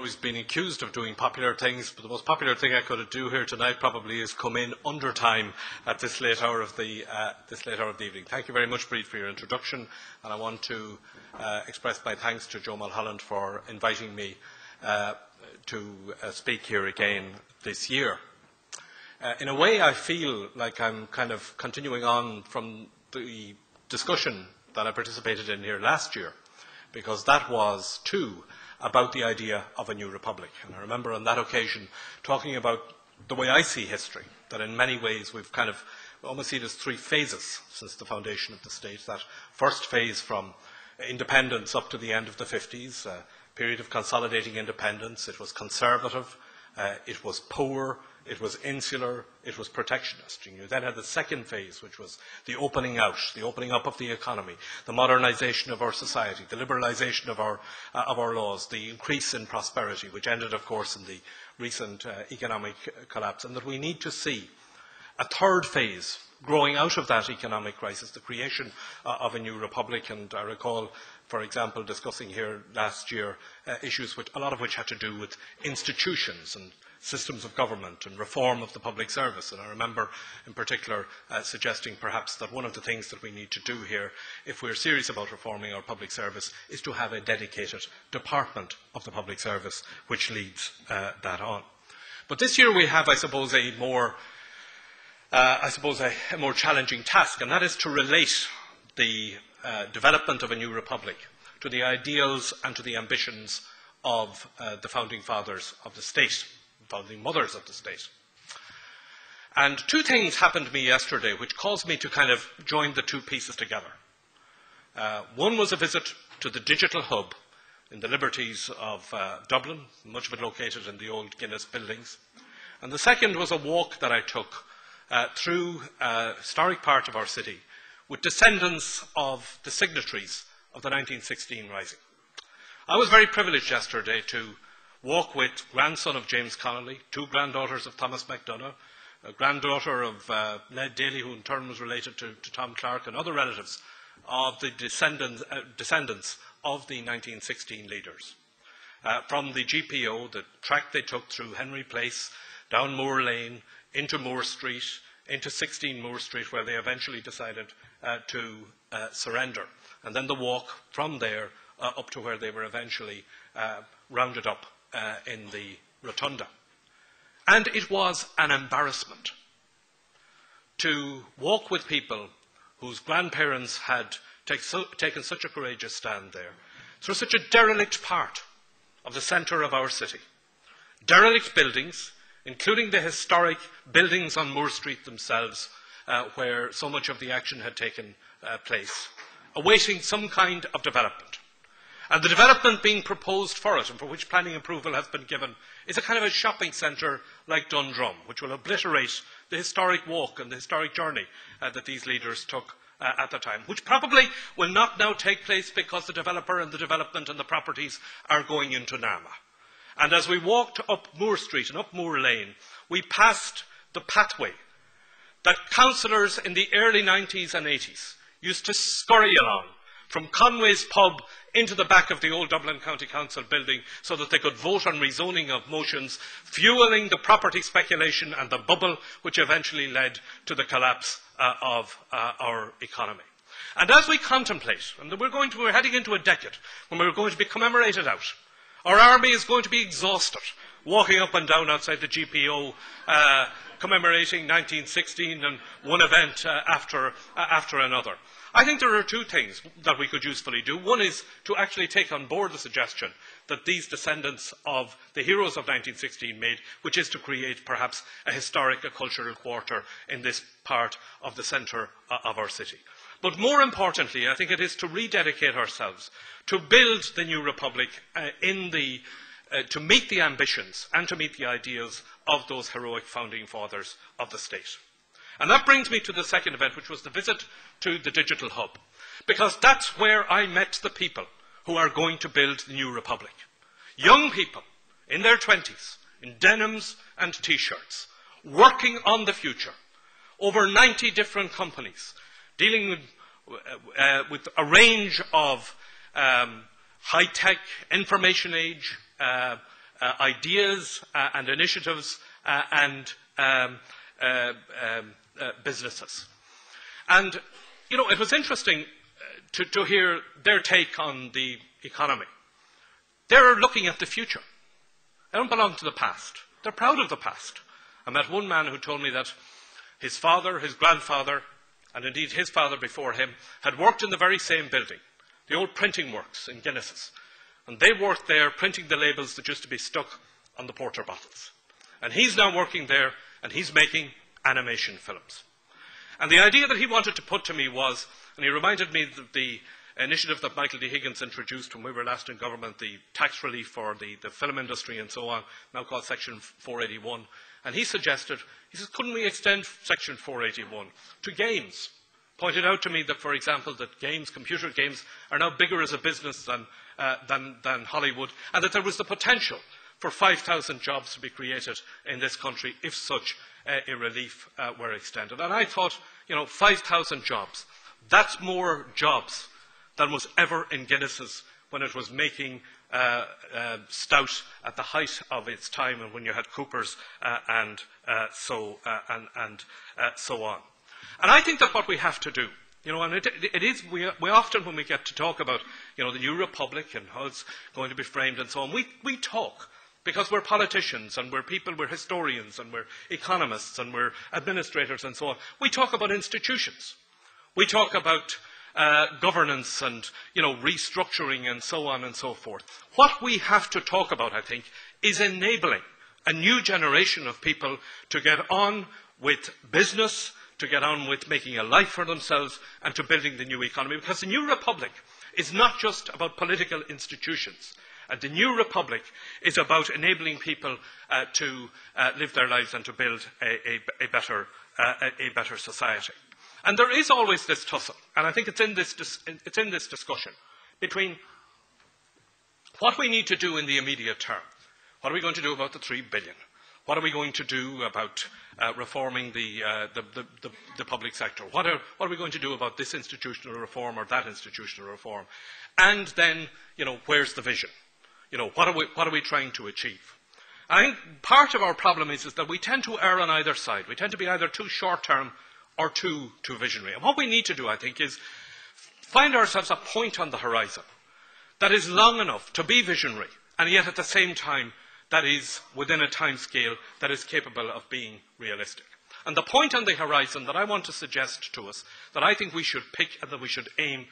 always been accused of doing popular things, but the most popular thing I could do here tonight probably is come in under time at this late hour of the evening. Thank you very much, Breed, for your introduction, and I want to express my thanks to Joe Mulholland for inviting me to speak here again this year. In a way, I feel like I'm kind of continuing on from the discussion that I participated in here last year, because that was, too, about the idea of a new republic. And I remember on that occasion talking about the way I see history, that in many ways we almost see it as three phases since the foundation of the state. That first phase from independence up to the end of the 50s, a period of consolidating independence. It was conservative, it was poor, it was insular, it was protectionist. And you then had the second phase, which was the opening out, the opening up of the economy, the modernization of our society, the liberalization of our laws, the increase in prosperity, which ended, of course, in the recent economic collapse. And that we need to see a third phase growing out of that economic crisis, the creation of a new republic. And I recall, for example, discussing here last year issues a lot of which had to do with institutions and systems of government and reform of the public service. And I remember in particular suggesting perhaps that one of the things that we need to do here, if we're serious about reforming our public service, is to have a dedicated department of the public service which leads that on. But this year we have, I suppose, a more challenging task, and that is to relate the development of a new republic to the ideals and to the ambitions of the founding fathers of the state, founding mothers of the state. And two things happened to me yesterday which caused me to kind of join the two pieces together. One was a visit to the digital hub in the Liberties of Dublin, much of it located in the old Guinness buildings. And the second was a walk that I took through a historic part of our city with descendants of the signatories of the 1916 Rising. I was very privileged yesterday to walk with grandson of James Connolly, two granddaughters of Thomas MacDonagh, a granddaughter of Ned Daly, who in turn was related to Tom Clark, and other relatives of the descendants of the 1916 leaders. From the GPO, the track they took through Henry Place, down Moore Lane, into Moore Street, into 16 Moore Street, where they eventually decided to surrender. And then the walk from there up to where they were eventually rounded up in the rotunda. And it was an embarrassment to walk with people whose grandparents had taken such a courageous stand there through such a derelict part of the centre of our city. Derelict buildings, including the historic buildings on Moore Street themselves, where so much of the action had taken place, awaiting some kind of development. And the development being proposed for it, and for which planning approval has been given, is a kind of a shopping centre like Dundrum, which will obliterate the historic walk and the historic journey that these leaders took at the time, which probably will not now take place because the developer and the development and the properties are going into Nama. And as we walked up Moore Street and up Moore Lane, we passed the pathway that councillors in the early 90s and 80s used to scurry along from Conway's pub into the back of the old Dublin County Council building so that they could vote on rezoning of motions, fuelling the property speculation and the bubble which eventually led to the collapse of our economy. And as we contemplate, and we're heading into a decade when we're going to be commemorated out, our army is going to be exhausted, walking up and down outside the GPO, commemorating 1916 and one event after another. I think there are two things that we could usefully do. One is to actually take on board the suggestion that these descendants of the heroes of 1916 made, which is to create perhaps a cultural quarter in this part of the centre of our city. But more importantly, I think it is to rededicate ourselves to build the new republic to meet the ambitions and to meet the ideals of those heroic founding fathers of the state. And that brings me to the second event, which was the visit to the digital hub, because that's where I met the people who are going to build the new republic. Young people in their 20s, in denims and T-shirts, working on the future. Over 90 different companies dealing with a range of high-tech, information age, ideas and initiatives and businesses. And, you know, it was interesting to hear their take on the economy. They're looking at the future. They don't belong to the past. They're proud of the past. I met one man who told me that his father, his grandfather, and indeed his father before him, had worked in the very same building, the old printing works in Guinness's. And they worked there printing the labels that used to be stuck on the porter bottles. And he's now working there, and he's making animation films. And the idea that he wanted to put to me was, and he reminded me of the initiative that Michael D. Higgins introduced when we were last in government, the tax relief for the film industry and so on, now called Section 481. And he suggested, he says, couldn't we extend Section 481 to games? Pointed out to me that, for example, that games, computer games, are now bigger as a business than Hollywood, and that there was the potential for 5,000 jobs to be created in this country if such a relief were extended. And I thought, you know, 5,000 jobs, that's more jobs than was ever in Guinness's when it was making stout at the height of its time, and when you had Coopers and so on. And I think that what we have to do, you know, and it is, we often, when we get to talk about, you know, the new republic and how it's going to be framed and so on, we talk because we're politicians and we're people, we're historians and we're economists and we're administrators and so on. We talk about institutions. We talk about governance and, you know, restructuring and so on and so forth. What we have to talk about, I think, is enabling a new generation of people to get on with business, to get on with making a life for themselves and to building the new economy. Because the new republic is not just about political institutions. The new republic is about enabling people to live their lives and to build a better society. And there is always this tussle, and I think it's in this discussion, between what we need to do in the immediate term. What are we going to do about the 3 billion? What are we going to do about reforming the public sector? What are we going to do about this institutional reform or that institutional reform? And then, you know, where's the vision? You know, what are we trying to achieve? I think part of our problem is that we tend to err on either side. We tend to be either too short-term or too visionary. And what we need to do, I think, is find ourselves a point on the horizon that is long enough to be visionary, and yet at the same time that is within a time scale that is capable of being realistic. And the point on the horizon that I want to suggest to us, that I think we should pick and that we should aim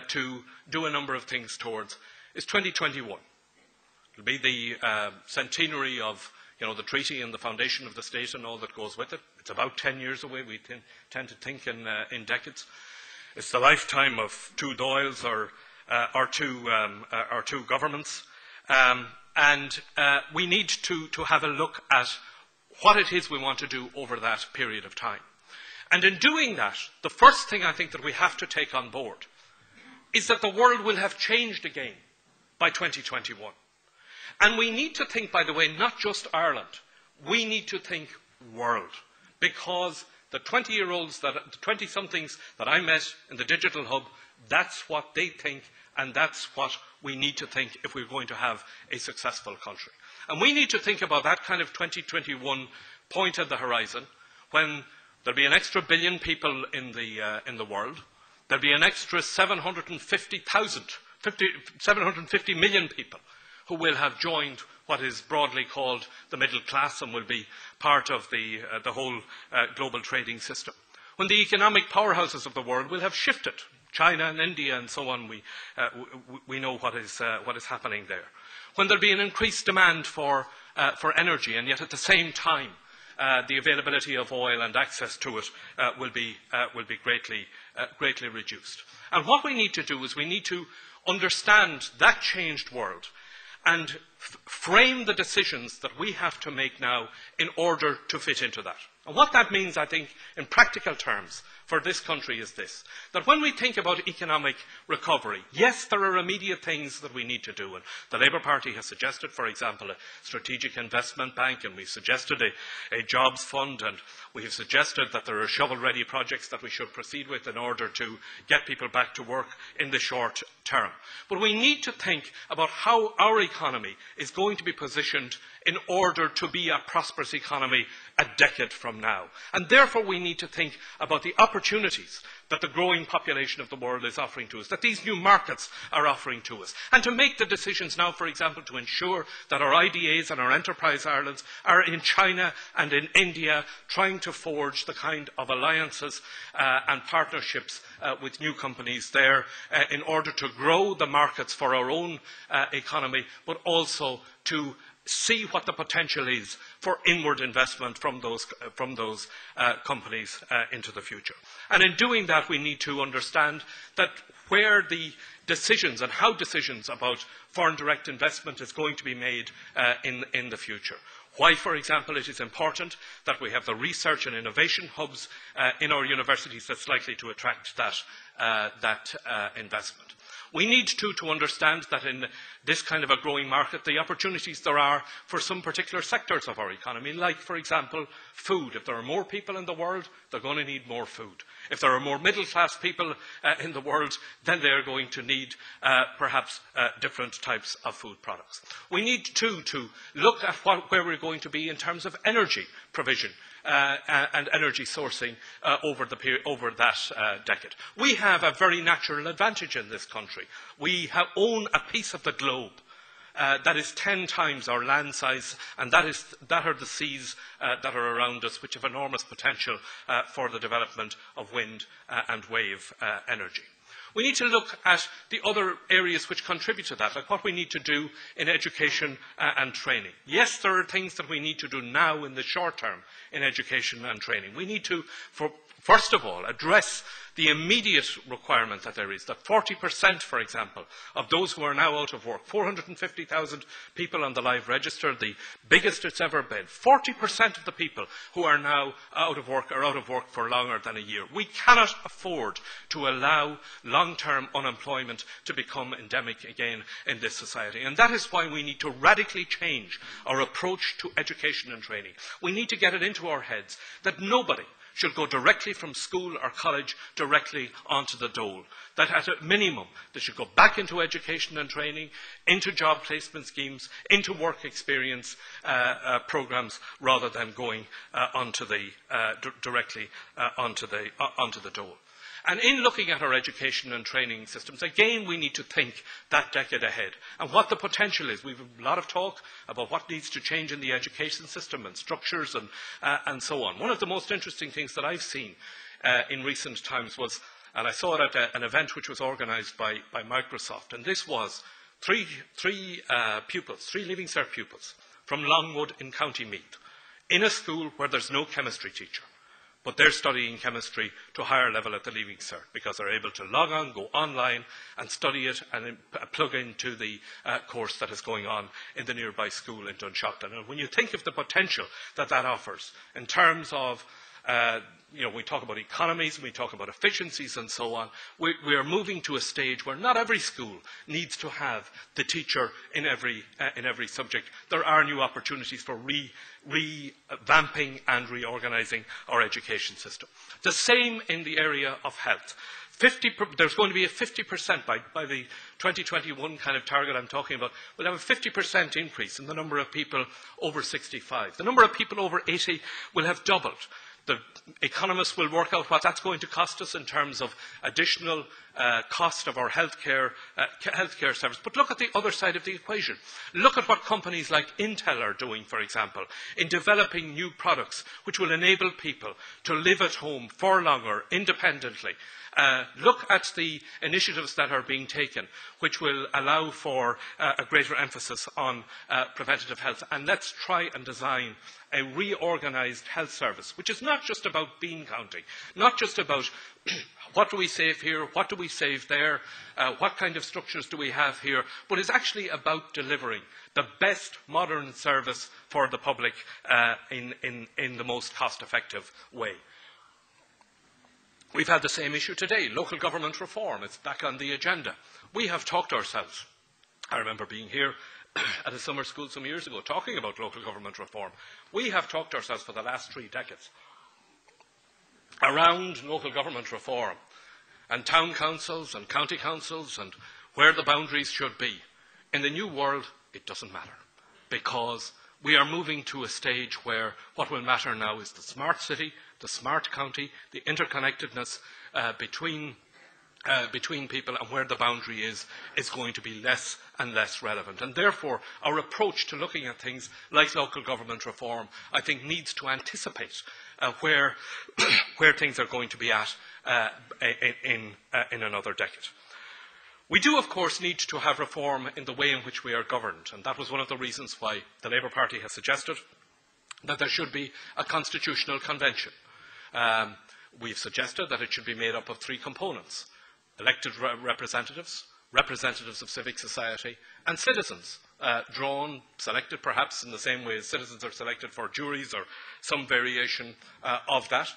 to do a number of things towards, is 2021. It'll be the centenary of, you know, the treaty and the foundation of the state and all that goes with it. It's about 10 years away. We tend to think in decades. It's the lifetime of 2 Doyles or 2 governments. And we need to have a look at what it is we want to do over that period of time. And in doing that, the first thing I think that we have to take on board is that the world will have changed again by 2021. And we need to think, by the way, not just Ireland. We need to think world. Because the 20-year-olds, the 20-somethings that I met in the Digital Hub, that's what they think, and that's what we need to think if we're going to have a successful country. And we need to think about that kind of 2021 point at the horizon, when there'll be an extra billion people in the world. There'll be an extra 750 million people who will have joined what is broadly called the middle class and will be part of the whole global trading system. When the economic powerhouses of the world will have shifted, China and India and so on, we know what is happening there. When there'll be an increased demand for energy, and yet at the same time the availability of oil and access to it will be greatly reduced. And what we need to do is we need to understand that changed world and frame the decisions that we have to make now in order to fit into that. And what that means, I think, in practical terms, for this country is this, that when we think about economic recovery, yes, there are immediate things that we need to do. And the Labour Party has suggested, for example, a strategic investment bank, and we've suggested a jobs fund, and we have suggested that there are shovel-ready projects that we should proceed with in order to get people back to work in the short term. But we need to think about how our economy is going to be positioned in order to be a prosperous economy a decade from now. And therefore we need to think about the opportunities that the growing population of the world is offering to us, that these new markets are offering to us, and to make the decisions now, for example, to ensure that our IDAs and our Enterprise Irelands are in China and in India, trying to forge the kind of alliances and partnerships with new companies there in order to grow the markets for our own economy, but also to see what the potential is for inward investment from those companies into the future. And in doing that, we need to understand that where the decisions and how decisions about foreign direct investment is going to be made in the future. Why, for example, it is important that we have the research and innovation hubs in our universities that's likely to attract that investment. We need to understand that in this kind of a growing market, the opportunities there are for some particular sectors of our economy, like, for example, food. If there are more people in the world, they're going to need more food. If there are more middle-class people in the world, then they're going to need perhaps different types of food products. We need, too, to look at where we're going to be in terms of energy provision and energy sourcing over that decade. We have a very natural advantage in this country. We own a piece of the globe that is 10 times our land size, and that are the seas that are around us, which have enormous potential for the development of wind and wave energy. We need to look at the other areas which contribute to that, like what we need to do in education and training. Yes, there are things that we need to do now in the short term in education and training. We need to, first of all, address the immediate requirement that there is, that 40%, for example, of those who are now out of work, 450,000 people on the live register, the biggest it's ever been, 40% of the people who are now out of work are out of work for longer than a year. We cannot afford to allow long-term unemployment to become endemic again in this society. And that is why we need to radically change our approach to education and training. We need to get it into our heads that nobody should go directly from school or college directly onto the dole. That at a minimum, they should go back into education and training, into job placement schemes, into work experience programmes, rather than going directly onto the dole. And in looking at our education and training systems, again, we need to think that decade ahead and what the potential is. We have a lot of talk about what needs to change in the education system and structures and so on. One of the most interesting things that I've seen in recent times was, and I saw it at an event which was organised by Microsoft, and this was three Leaving Cert pupils from Longwood in County Meath, in a school where there's no chemistry teacher. But they're studying chemistry to a higher level at the Leaving Cert because they're able to log on, go online and study it and plug into the course that is going on in the nearby school in Dunshaughlin. And when you think of the potential that that offers in terms of we talk about economies, we talk about efficiencies and so on. We are moving to a stage where not every school needs to have the teacher in every subject. There are new opportunities for revamping and reorganising our education system. The same in the area of health. There's going to be a 50% by the 2021 kind of target I'm talking about. We'll have a 50% increase in the number of people over 65. The number of people over 80 will have doubled. The economists will work out what that's going to cost us in terms of additional cost of our healthcare service. But look at the other side of the equation. Look at what companies like Intel are doing, for example, in developing new products which will enable people to live at home for longer, independently. Look at the initiatives that are being taken, which will allow for a greater emphasis on preventative health. And let's try and design a reorganised health service, which is not just about bean counting, not just about what do we save here, what do we save there, what kind of structures do we have here, but is actually about delivering the best modern service for the public in the most cost-effective way. We've had the same issue today, local government reform. It's back on the agenda. We have talked ourselves. I remember being here at a summer school some years ago talking about local government reform. We have talked ourselves for the last 3 decades around local government reform and town councils and county councils and where the boundaries should be. In the new world, it doesn't matter, because we are moving to a stage where what will matter now is the smart city, the smart county, the interconnectedness between people, and where the boundary is going to be less and less relevant. And therefore, our approach to looking at things like local government reform, I think, needs to anticipate where things are going to be at in another decade. We do, of course, need to have reform in the way in which we are governed, and that was one of the reasons why the Labour Party has suggested that there should be a constitutional convention. We've suggested that it should be made up of 3 components: elected representatives, representatives of civic society, and citizens, selected perhaps in the same way as citizens are selected for juries or some variation of that,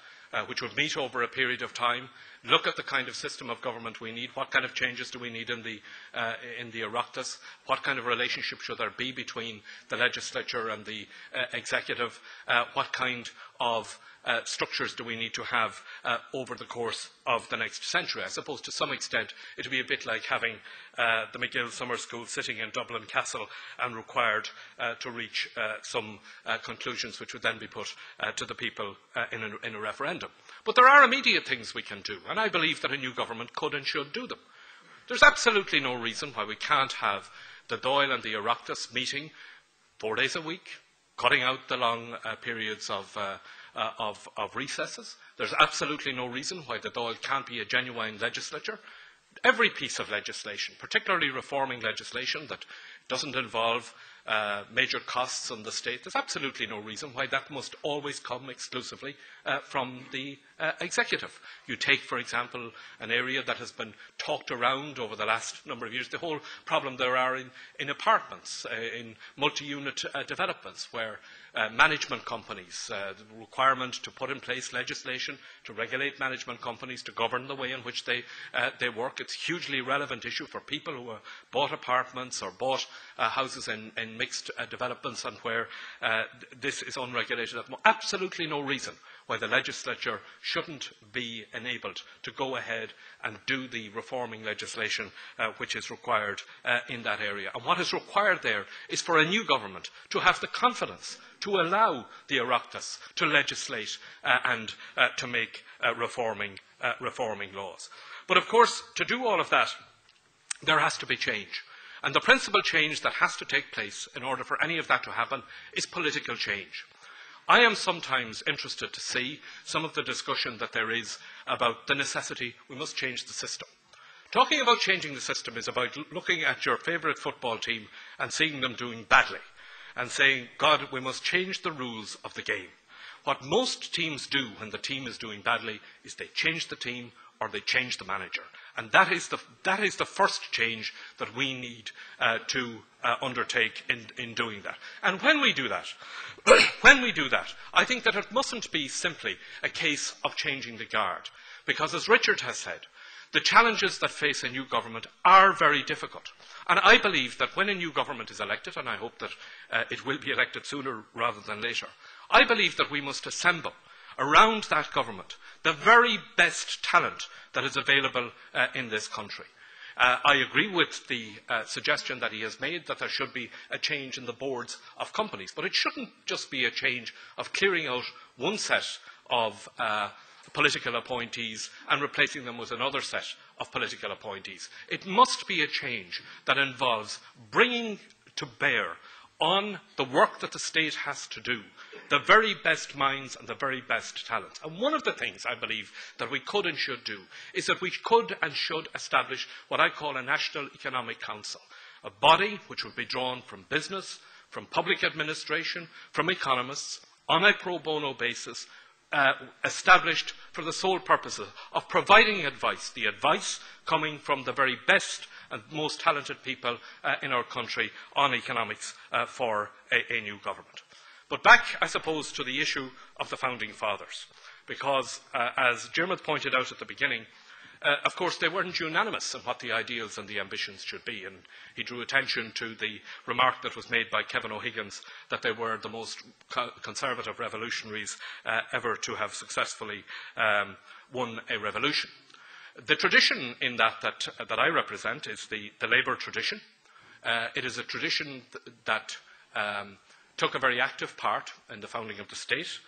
which would meet over a period of time, look at the kind of system of government we need, what kind of changes do we need in the Oireachtas, what kind of relationship should there be between the legislature and the executive, what kind of structures do we need to have over the course of the next century. I suppose to some extent it would be a bit like having the MacGill summer school sitting in Dublin Castle and required to reach some conclusions which would then be put to the people in a referendum. But there are immediate things we can do, and I believe that a new government could and should do them. There's absolutely no reason why we can't have the Dáil and the Oireachtas meeting 4 days a week, cutting out the long periods of recesses. There's absolutely no reason why the Dáil can't be a genuine legislature. Every piece of legislation, particularly reforming legislation that doesn't involve major costs on the state, there's absolutely no reason why that must always come exclusively from the executive. You take, for example, an area that has been talked around over the last number of years, the whole problem there are in apartments, in multi-unit developments, where management companies, the requirement to put in place legislation to regulate management companies, to govern the way in which they work. It's a hugely relevant issue for people who have bought apartments or bought houses in mixed developments, and where this is unregulated. Absolutely no reason why the legislature shouldn't be enabled to go ahead and do the reforming legislation which is required in that area. And what is required there is for a new government to have the confidence to allow the Oireachtas to legislate and to make reforming laws. But of course, to do all of that, there has to be change. And the principal change that has to take place in order for any of that to happen is political change. I am sometimes interested to see some of the discussion that there is about the necessity we must change the system. Talking about changing the system is about looking at your favourite football team and seeing them doing badly and saying, God, we must change the rules of the game. What most teams do when the team is doing badly is they change the team or they change the manager. And that is the first change that we need to undertake in doing that. And when we do that, I think that it mustn't be simply a case of changing the guard. Because as Richard has said, the challenges that face a new government are very difficult. And I believe that when a new government is elected, and I hope that it will be elected sooner rather than later, I believe that we must assemble around that government the very best talent that is available in this country. I agree with the suggestion that he has made that there should be a change in the boards of companies, but it shouldn't just be a change of clearing out one set of political appointees and replacing them with another set of political appointees. It must be a change that involves bringing to bear on the work that the state has to do the very best minds and the very best talents. And one of the things I believe that we could and should do is that we could and should establish what I call a National Economic Council, a body which would be drawn from business, from public administration, from economists, on a pro bono basis, established for the sole purpose of providing advice, the advice coming from the very best and most talented people in our country on economics for a new government. But back, I suppose, to the issue of the Founding Fathers. because, as Diarmuid pointed out at the beginning, of course, they weren't unanimous on what the ideals and the ambitions should be, and he drew attention to the remark that was made by Kevin O'Higgins that they were the most conservative revolutionaries ever to have successfully won a revolution. The tradition in that I represent is the Labour tradition. It is a tradition that took a very active part in the founding of the state.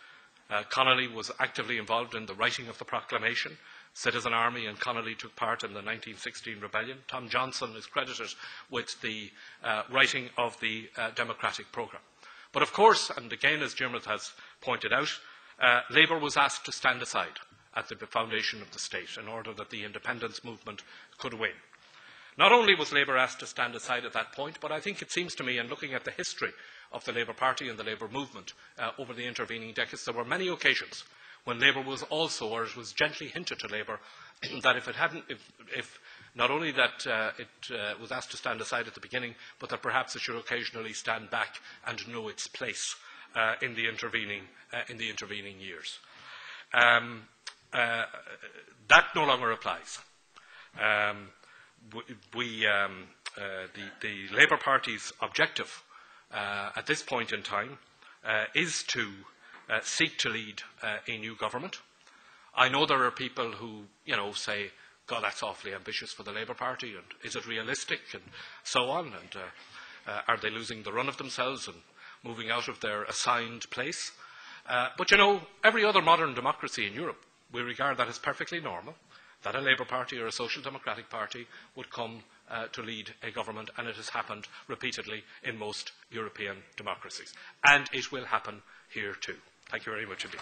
Connolly was actively involved in the writing of the proclamation. Citizen Army and Connolly took part in the 1916 rebellion. Tom Johnson is credited with the writing of the democratic programme. But of course, and again as Diarmuid has pointed out, Labour was asked to stand aside at the foundation of the state in order that the independence movement could win. Not only was Labour asked to stand aside at that point, but I think it seems to me, in looking at the history of the Labour Party and the Labour movement over the intervening decades, there were many occasions when Labour was also, or it was gently hinted to Labour, that if not only that it was asked to stand aside at the beginning, but that perhaps it should occasionally stand back and know its place in the intervening years. That no longer applies. The Labour Party's objective at this point in time is to seek to lead a new government. I know there are people who, say, God, that's awfully ambitious for the Labour Party, and is it realistic, and so on, and are they losing the run of themselves and moving out of their assigned place? But, every other modern democracy in Europe, we regard that as perfectly normal, that a Labour Party or a Social Democratic Party would come to lead a government, and it has happened repeatedly in most European democracies. And it will happen here too. Thank you very much indeed.